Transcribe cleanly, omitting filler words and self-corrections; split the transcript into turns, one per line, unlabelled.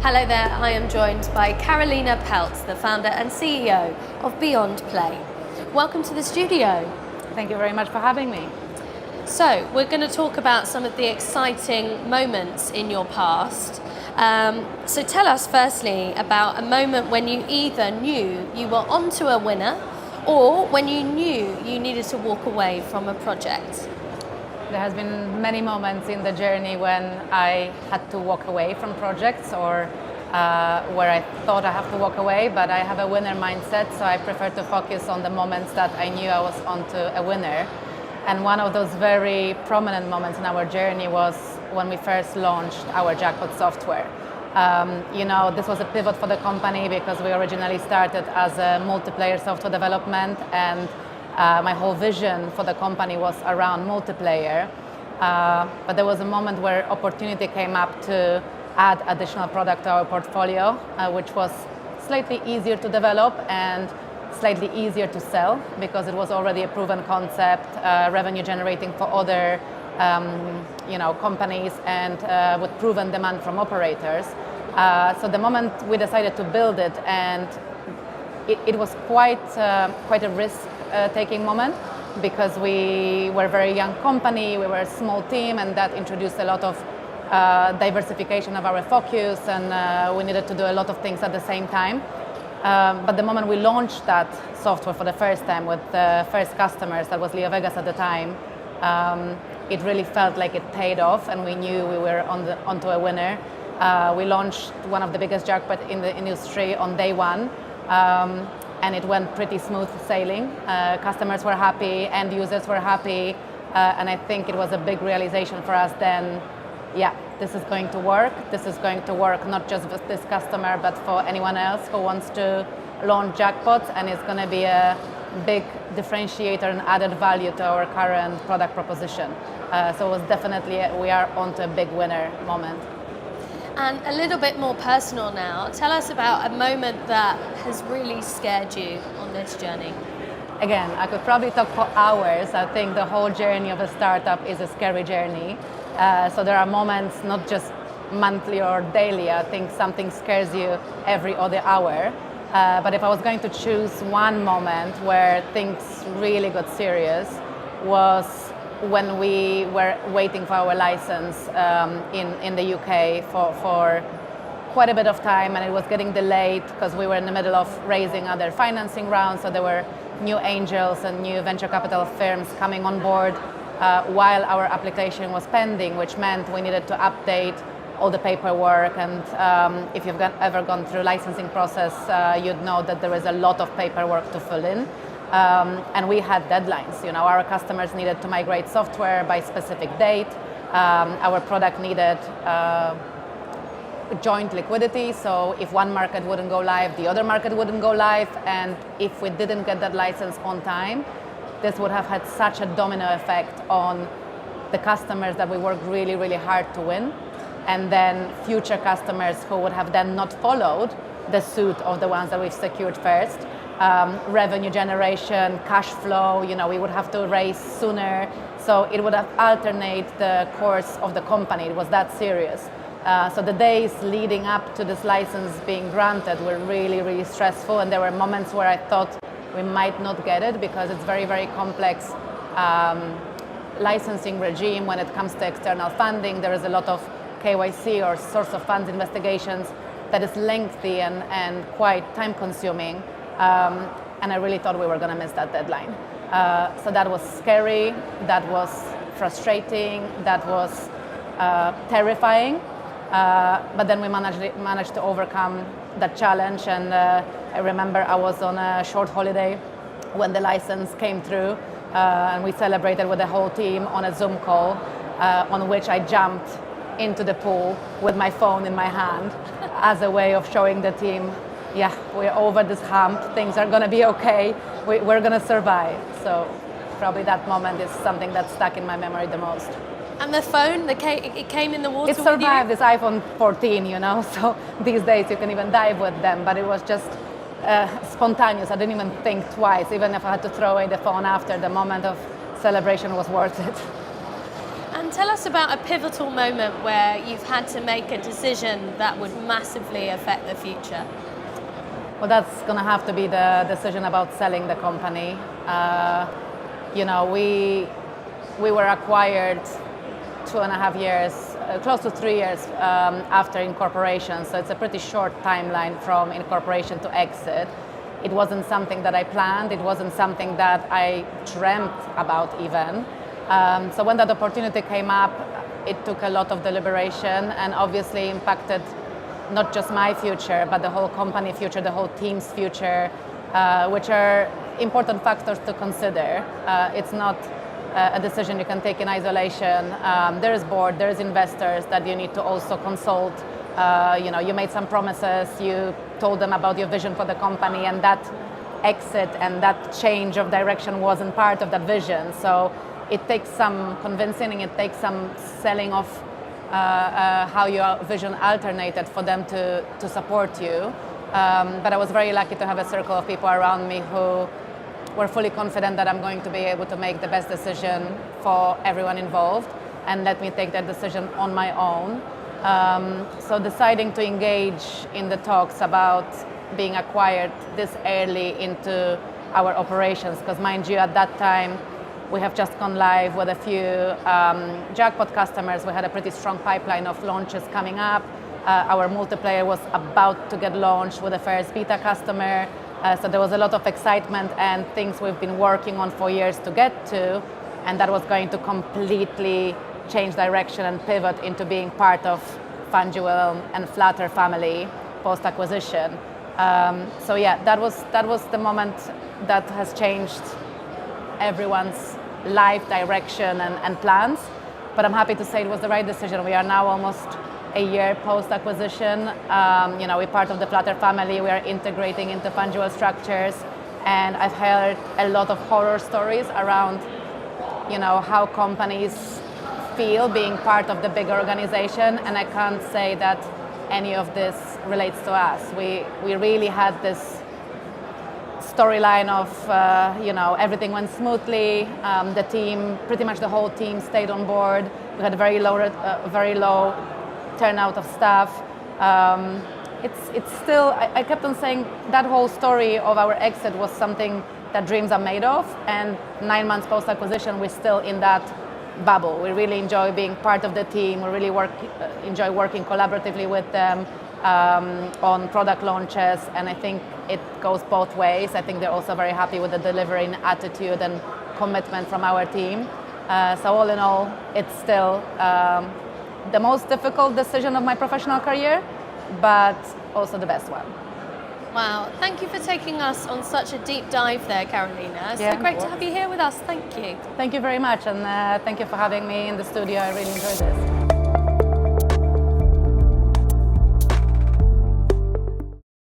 Hello there, I am joined by Karolina Pelc, the founder and CEO of BeyondPlay. Welcome to the studio.
Thank you very much for having me.
So, we're going to talk about some of the exciting moments in your past. So tell us firstly about a moment when you either knew you were onto a winner or when you knew you needed to walk away from a project.
There has been many moments in the journey when I had to walk away from projects or where I thought I have to walk away, but I have a winner mindset, so I prefer to focus on the moments that I knew I was onto a winner. And one of those very prominent moments in our journey was when we first launched our jackpot software. This was a pivot for the company because we originally started as a multiplayer software development, and my whole vision for the company was around multiplayer. But there was a moment where opportunity came up to add additional product to our portfolio, which was slightly easier to develop and slightly easier to sell because it was already a proven concept, revenue generating for other companies and with proven demand from operators. So the moment we decided to build it, and it was quite a risk-taking moment because we were a very young company, we were a small team, and that introduced a lot of diversification of our focus, and we needed to do a lot of things at the same time. But the moment we launched that software for the first time with the first customers, that was LeoVegas at the time, it really felt like it paid off, and we knew we were onto a winner. We launched one of the biggest jackpots in the industry on day one, and it went pretty smooth sailing. Customers were happy, end users were happy, and I think it was a big realization for us then, this is going to work. This is going to work not just with this customer, but for anyone else who wants to launch jackpots, and it's going to be a big differentiator and added value to our current product proposition. So it was definitely we are onto a big winner moment.
And a little bit more personal now, tell us about a moment that has really scared you on this journey.
Again, I could probably talk for hours. I think the whole journey of a startup is a scary journey. So there are moments, not just monthly or daily. I think something scares you every other hour. But if I was going to choose one moment where things really got serious, was when we were waiting for our license in the UK for quite a bit of time, and it was getting delayed because we were in the middle of raising other financing rounds, so there were new angels and new venture capital firms coming on board while our application was pending, which meant we needed to update all the paperwork, and if you've ever gone through licensing process, you'd know that there is a lot of paperwork to fill in. And we had deadlines. Our customers needed to migrate software by a specific date. Our product needed joint liquidity, so if one market wouldn't go live, the other market wouldn't go live, and if we didn't get that license on time, this would have had such a domino effect on the customers that we worked really, really hard to win, and then future customers who would have then not followed the suit of the ones that we've secured first. Revenue generation, cash flow, we would have to raise sooner. So it would have alternate the course of the company. It was that serious. So the days leading up to this license being granted were really, really stressful. And there were moments where I thought we might not get it because it's very, very complex licensing regime when it comes to external funding. There is a lot of KYC or source of funds investigations that is lengthy and quite time consuming. And I really thought we were going to miss that deadline. So that was scary, that was frustrating, that was terrifying. But then we managed to overcome that challenge. And I remember I was on a short holiday when the license came through, and we celebrated with the whole team on a Zoom call, on which I jumped into the pool with my phone in my hand as a way of showing the team, we're over this hump, things are going to be okay, we're going to survive. So probably that moment is something that stuck in my memory the most.
And the phone, it came in the water
with you? It survived,
with
this iPhone 14, so these days you can even dive with them, but it was just spontaneous. I didn't even think twice, even if I had to throw away the phone after. The moment of celebration was worth it.
And tell us about a pivotal moment where you've had to make a decision that would massively affect the future.
Well, that's going to have to be the decision about selling the company. We were acquired 2.5 years, close to 3 years after incorporation. So it's a pretty short timeline from incorporation to exit. It wasn't something that I planned. It wasn't something that I dreamt about even. So when that opportunity came up, it took a lot of deliberation and obviously impacted not just my future, but the whole company future, the whole team's future, which are important factors to consider. It's not a decision you can take in isolation. There is board, there is investors that you need to also consult. You made some promises, you told them about your vision for the company, and that exit and that change of direction wasn't part of that vision. So it takes some convincing, it takes some selling of how your vision alternated for them to support you. But I was very lucky to have a circle of people around me who were fully confident that I'm going to be able to make the best decision for everyone involved and let me take that decision on my own. So deciding to engage in the talks about being acquired this early into our operations, because mind you, at that time, we have just gone live with a few jackpot customers. We had a pretty strong pipeline of launches coming up. Our multiplayer was about to get launched with the first beta customer. So there was a lot of excitement and things we've been working on for years to get to, and that was going to completely change direction and pivot into being part of FanDuel and Flutter family post-acquisition. So yeah, that was the moment that has changed everyone's life direction and plans. But I'm happy to say it was the right decision. We are now almost a year post-acquisition. We're part of the Flutter family. We are integrating into FanDuel structures. And I've heard a lot of horror stories around, how companies feel being part of the big organization. And I can't say that any of this relates to us. We really had this storyline of, everything went smoothly. The team, pretty much the whole team stayed on board. We had a very low turnout of staff. It's still, I kept on saying that whole story of our exit was something that dreams are made of, and 9 months post-acquisition, we're still in that bubble. We really enjoy being part of the team. We really enjoy working collaboratively with them on product launches, and I think it goes both ways. I think they're also very happy with the delivery and attitude and commitment from our team. So all in all, it's still the most difficult decision of my professional career, but also the best one.
Wow, thank you for taking us on such a deep dive there, Karolina. It's so great to have you here with us. Thank you.
Thank you very much, and thank you for having me in the studio. I really enjoyed this.